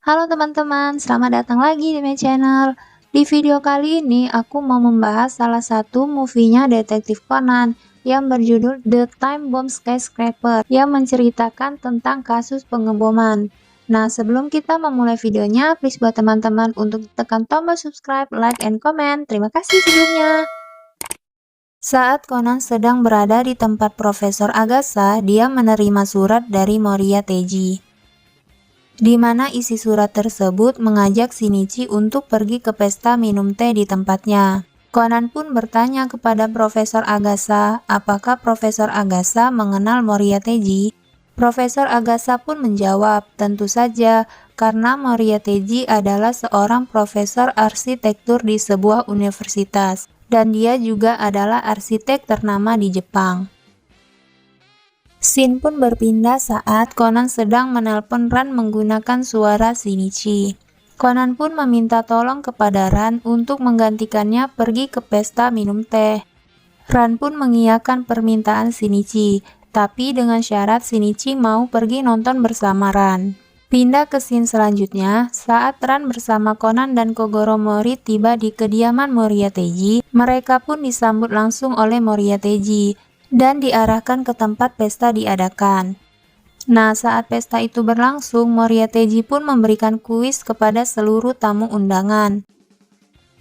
Halo teman-teman, selamat datang lagi di my channel. Di video kali ini aku mau membahas salah satu movie-nya Detektif Conan yang berjudul The Time Bomb Skyscraper yang menceritakan tentang kasus pengeboman. Nah, sebelum kita memulai videonya, please buat teman-teman untuk tekan tombol subscribe, like, and comment. Terima kasih sebelumnya. Saat Conan sedang berada di tempat Profesor Agatha, dia menerima surat dari Moria Teji, di mana isi surat tersebut mengajak Shinichi untuk pergi ke pesta minum teh di tempatnya. Conan pun bertanya kepada Profesor Agatha, apakah Profesor Agatha mengenal Moria Teji? Profesor Agatha pun menjawab, tentu saja, karena Moria Teji adalah seorang profesor arsitektur di sebuah universitas, dan dia juga adalah arsitek ternama di Jepang. Scene pun berpindah saat Conan sedang menelpon Ran menggunakan suara Shinichi. Conan pun meminta tolong kepada Ran untuk menggantikannya pergi ke pesta minum teh. Ran pun mengiyakan permintaan Shinichi, tapi dengan syarat Shinichi mau pergi nonton bersama Ran. Pindah ke scene selanjutnya, saat Ran bersama Conan dan Kogoro Mori tiba di kediaman Moria Teji, mereka pun disambut langsung oleh Moria Teji dan diarahkan ke tempat pesta diadakan. Nah, saat pesta itu berlangsung, Moria Teji pun memberikan kuis kepada seluruh tamu undangan.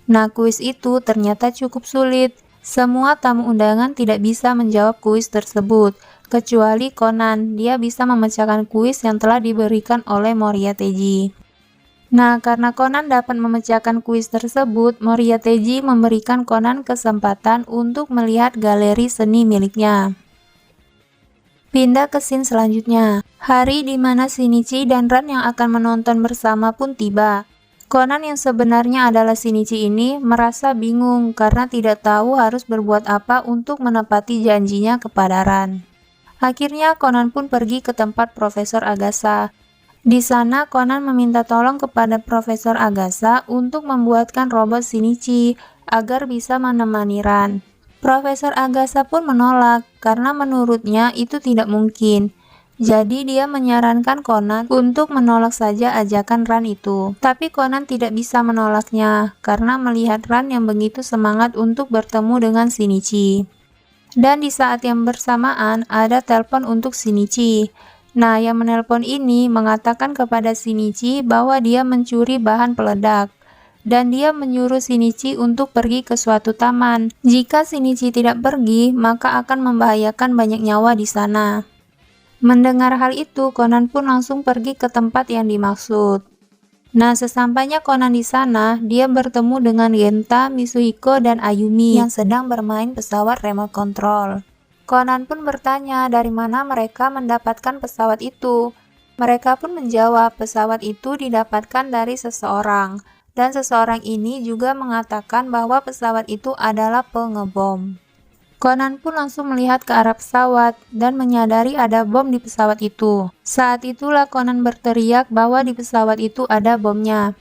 Nah, kuis itu ternyata cukup sulit. Semua tamu undangan tidak bisa menjawab kuis tersebut, kecuali Conan. Dia bisa memecahkan kuis yang telah diberikan oleh Moria Teji. Nah, karena Conan dapat memecahkan kuis tersebut, Moria Teji memberikan Conan kesempatan untuk melihat galeri seni miliknya. Pindah ke scene selanjutnya. Hari di mana Shinichi dan Ran yang akan menonton bersama pun tiba. Conan yang sebenarnya adalah Shinichi ini merasa bingung karena tidak tahu harus berbuat apa untuk menepati janjinya kepada Ran. Akhirnya Conan pun pergi ke tempat Profesor Agatha. Di sana Conan meminta tolong kepada Profesor Agatha untuk membuatkan robot Shinichi agar bisa menemani Ran. Profesor Agatha pun menolak karena menurutnya itu tidak mungkin. Jadi dia menyarankan Conan untuk menolak saja ajakan Ran itu. Tapi Conan tidak bisa menolaknya karena melihat Ran yang begitu semangat untuk bertemu dengan Shinichi. Dan di saat yang bersamaan ada telepon untuk Shinichi. Nah, yang menelpon ini mengatakan kepada Shinichi bahwa dia mencuri bahan peledak, dan dia menyuruh Shinichi untuk pergi ke suatu taman. Jika Shinichi tidak pergi, maka akan membahayakan banyak nyawa di sana. Mendengar hal itu, Conan pun langsung pergi ke tempat yang dimaksud. Nah, sesampainya Conan di sana, dia bertemu dengan Genta, Mitsuhiko, dan Ayumi yang sedang bermain pesawat remote control. Conan pun bertanya dari mana mereka mendapatkan pesawat itu. Mereka pun menjawab pesawat itu didapatkan dari seseorang, dan seseorang ini juga mengatakan bahwa pesawat itu adalah pengebom. Conan pun langsung melihat ke arah pesawat dan menyadari ada bom di pesawat itu. Saat itulah Conan berteriak bahwa di pesawat itu ada bomnya.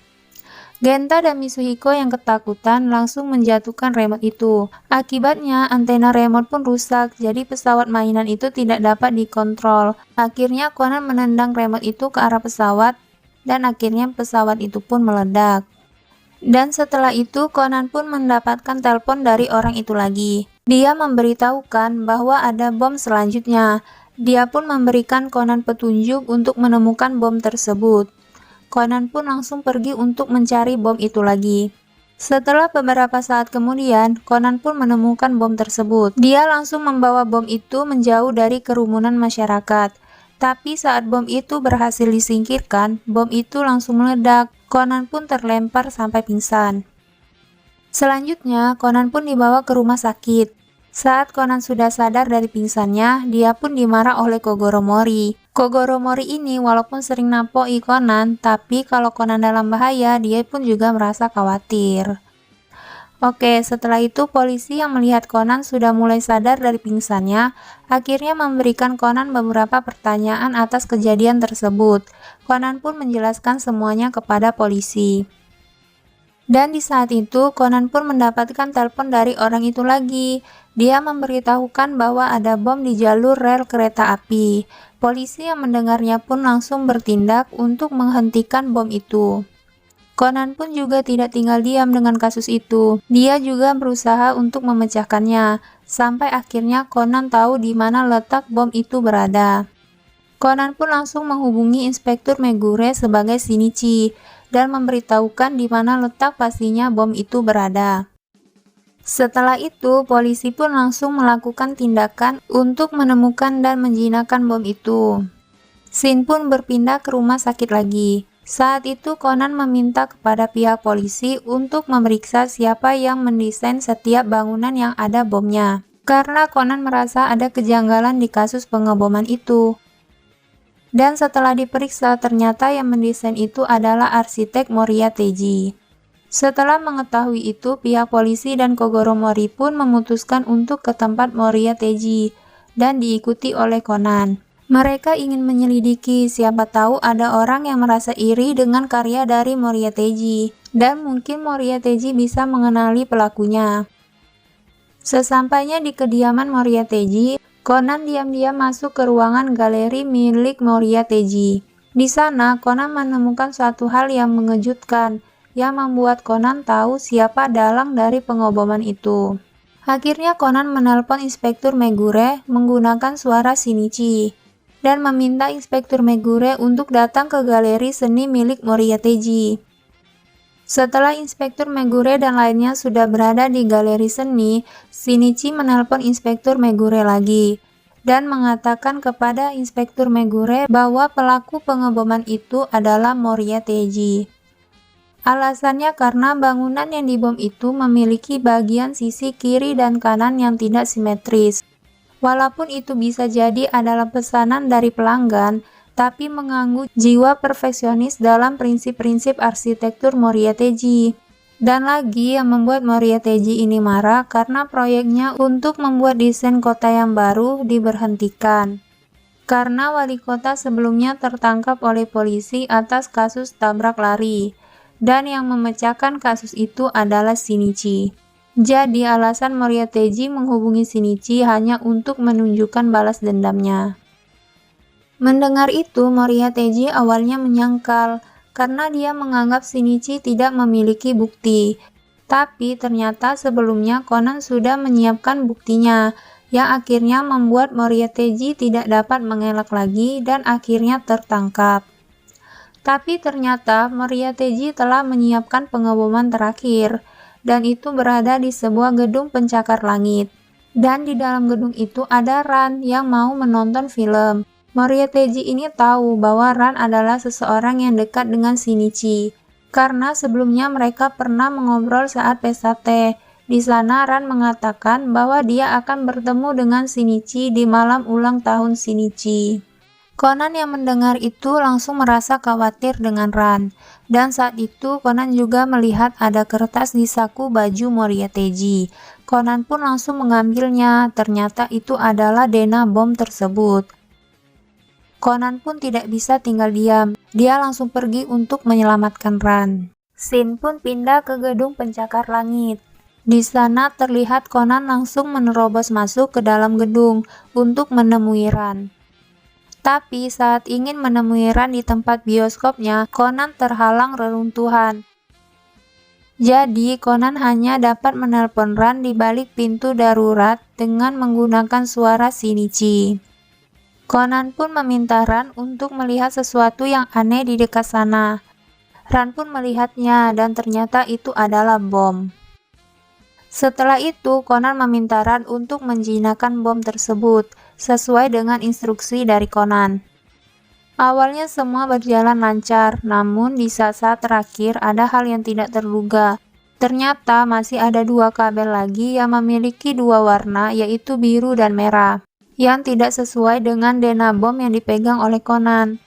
Genta dan Mitsuhiko yang ketakutan langsung menjatuhkan remote itu. Akibatnya, antena remote pun rusak, jadi pesawat mainan itu tidak dapat dikontrol. Akhirnya Conan menendang remote itu ke arah pesawat, dan akhirnya pesawat itu pun meledak. Dan setelah itu, Conan pun mendapatkan telepon dari orang itu lagi. Dia memberitahukan bahwa ada bom selanjutnya. Dia pun memberikan Conan petunjuk untuk menemukan bom tersebut. Conan pun langsung pergi untuk mencari bom itu lagi. Setelah beberapa saat kemudian, Conan pun menemukan bom tersebut. Dia langsung membawa bom itu menjauh dari kerumunan masyarakat. Tapi saat bom itu berhasil disingkirkan, bom itu langsung meledak. Conan pun terlempar sampai pingsan. Selanjutnya, Conan pun dibawa ke rumah sakit. Saat Conan sudah sadar dari pingsannya, dia pun dimarah oleh Kogoro Mori. Kogoro Mori ini walaupun sering nampoi Conan, tapi kalau Conan dalam bahaya, dia pun juga merasa khawatir. Oke, setelah itu polisi yang melihat Conan sudah mulai sadar dari pingsannya, akhirnya memberikan Conan beberapa pertanyaan atas kejadian tersebut. Conan pun menjelaskan semuanya kepada polisi. Dan di saat itu, Conan pun mendapatkan telepon dari orang itu lagi. Dia memberitahukan bahwa ada bom di jalur rel kereta api. Polisi yang mendengarnya pun langsung bertindak untuk menghentikan bom itu. Conan pun juga tidak tinggal diam dengan kasus itu. Dia juga berusaha untuk memecahkannya, sampai akhirnya Conan tahu di mana letak bom itu berada. Conan pun langsung menghubungi Inspektur Megure sebagai Shinichi dan memberitahukan di mana letak pastinya bom itu berada. Setelah itu, polisi pun langsung melakukan tindakan untuk menemukan dan menjinakkan bom itu. Shin pun berpindah ke rumah sakit lagi. Saat itu Conan meminta kepada pihak polisi untuk memeriksa siapa yang mendesain setiap bangunan yang ada bomnya. Karena Conan merasa ada kejanggalan di kasus pengeboman itu. Dan setelah diperiksa, ternyata yang mendesain itu adalah arsitek Moriya Teiji. Setelah mengetahui itu, pihak polisi dan Kogoro Mori pun memutuskan untuk ke tempat Moriya Teiji dan diikuti oleh Conan. Mereka ingin menyelidiki, siapa tahu ada orang yang merasa iri dengan karya dari Moriya Teiji, dan mungkin Moriya Teiji bisa mengenali pelakunya. Sesampainya di kediaman Moriya Teiji, Conan diam-diam masuk ke ruangan galeri milik Moriya Teiji. Di sana, Conan menemukan suatu hal yang mengejutkan, yang membuat Conan tahu siapa dalang dari pengeboman itu. Akhirnya Conan menelpon Inspektur Megure menggunakan suara Shinichi, dan meminta Inspektur Megure untuk datang ke galeri seni milik Moriya Teiji. Setelah Inspektur Megure dan lainnya sudah berada di galeri seni, Shinichi menelpon Inspektur Megure lagi dan mengatakan kepada Inspektur Megure bahwa pelaku pengeboman itu adalah Moriya Teiji. Alasannya karena bangunan yang dibom itu memiliki bagian sisi kiri dan kanan yang tidak simetris. Walaupun itu bisa jadi adalah pesanan dari pelanggan, tapi mengganggu jiwa perfeksionis dalam prinsip-prinsip arsitektur Moriya Teiji. Dan lagi yang membuat Moriya Teiji ini marah karena proyeknya untuk membuat desain kota yang baru diberhentikan. Karena wali kota sebelumnya tertangkap oleh polisi atas kasus tabrak lari, dan yang memecahkan kasus itu adalah Shinichi. Jadi alasan Moriya Teiji menghubungi Shinichi hanya untuk menunjukkan balas dendamnya. Mendengar itu, Moriya Teiji awalnya menyangkal karena dia menganggap Shinichi tidak memiliki bukti. Tapi ternyata sebelumnya Conan sudah menyiapkan buktinya, yang akhirnya membuat Moriya Teiji tidak dapat mengelak lagi dan akhirnya tertangkap. Tapi ternyata Moriya Teiji telah menyiapkan pengeboman terakhir, dan itu berada di sebuah gedung pencakar langit. Dan di dalam gedung itu ada Ran yang mau menonton film. Moriya Teiji ini tahu bahwa Ran adalah seseorang yang dekat dengan Shinichi, karena sebelumnya mereka pernah mengobrol saat pesta teh. Di sana Ran mengatakan bahwa dia akan bertemu dengan Shinichi di malam ulang tahun Shinichi. Conan yang mendengar itu langsung merasa khawatir dengan Ran, dan saat itu Conan juga melihat ada kertas di saku baju Moriya Teiji. Conan pun langsung mengambilnya, ternyata itu adalah DNA bom tersebut. Conan pun tidak bisa tinggal diam, dia langsung pergi untuk menyelamatkan Ran. Shin pun pindah ke gedung pencakar langit. Di sana terlihat Conan langsung menerobos masuk ke dalam gedung untuk menemui Ran. Tapi saat ingin menemui Ran di tempat bioskopnya, Conan terhalang reruntuhan. Jadi Conan hanya dapat menelpon Ran di balik pintu darurat dengan menggunakan suara Shinichi. Conan pun meminta Ran untuk melihat sesuatu yang aneh di dekat sana. Ran pun melihatnya dan ternyata itu adalah bom. Setelah itu, Conan meminta Ran untuk menjinakkan bom tersebut, sesuai dengan instruksi dari Conan. Awalnya semua berjalan lancar, namun di saat-saat terakhir ada hal yang tidak terduga. Ternyata masih ada dua kabel lagi yang memiliki dua warna, yaitu biru dan merah, yang tidak sesuai dengan DNA bom yang dipegang oleh Conan.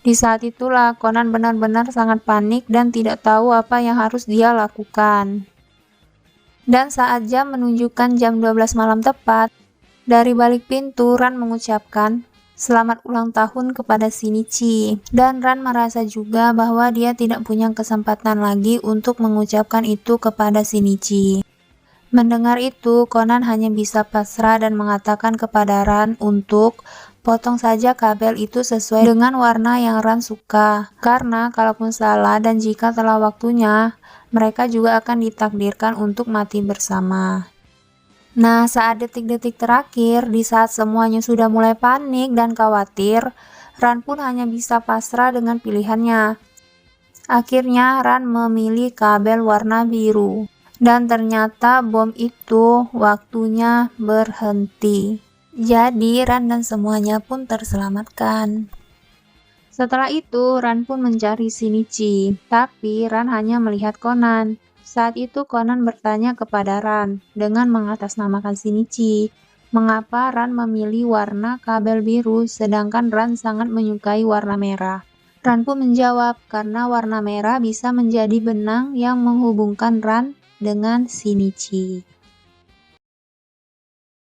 Di saat itulah Conan benar-benar sangat panik dan tidak tahu apa yang harus dia lakukan. Dan saat jam menunjukkan jam 12 malam tepat, dari balik pintu Ran mengucapkan, selamat ulang tahun kepada Shinichi. Dan Ran merasa juga bahwa dia tidak punya kesempatan lagi untuk mengucapkan itu kepada Shinichi. Mendengar itu, Conan hanya bisa pasrah dan mengatakan kepada Ran untuk potong saja kabel itu sesuai dengan warna yang Ran suka. Karena kalaupun salah dan jika telah waktunya, mereka juga akan ditakdirkan untuk mati bersama. Nah, saat detik-detik terakhir, di saat semuanya sudah mulai panik dan khawatir, Ran pun hanya bisa pasrah dengan pilihannya. Akhirnya, Ran memilih kabel warna biru. Dan ternyata bom itu waktunya berhenti. Jadi Ran dan semuanya pun terselamatkan. Setelah itu Ran pun mencari Shinichi, tapi Ran hanya melihat Conan. Saat itu Conan bertanya kepada Ran dengan mengatasnamakan Shinichi. Mengapa Ran memilih warna kabel biru sedangkan Ran sangat menyukai warna merah? Ran pun menjawab karena warna merah bisa menjadi benang yang menghubungkan Ran dengan Shinichi.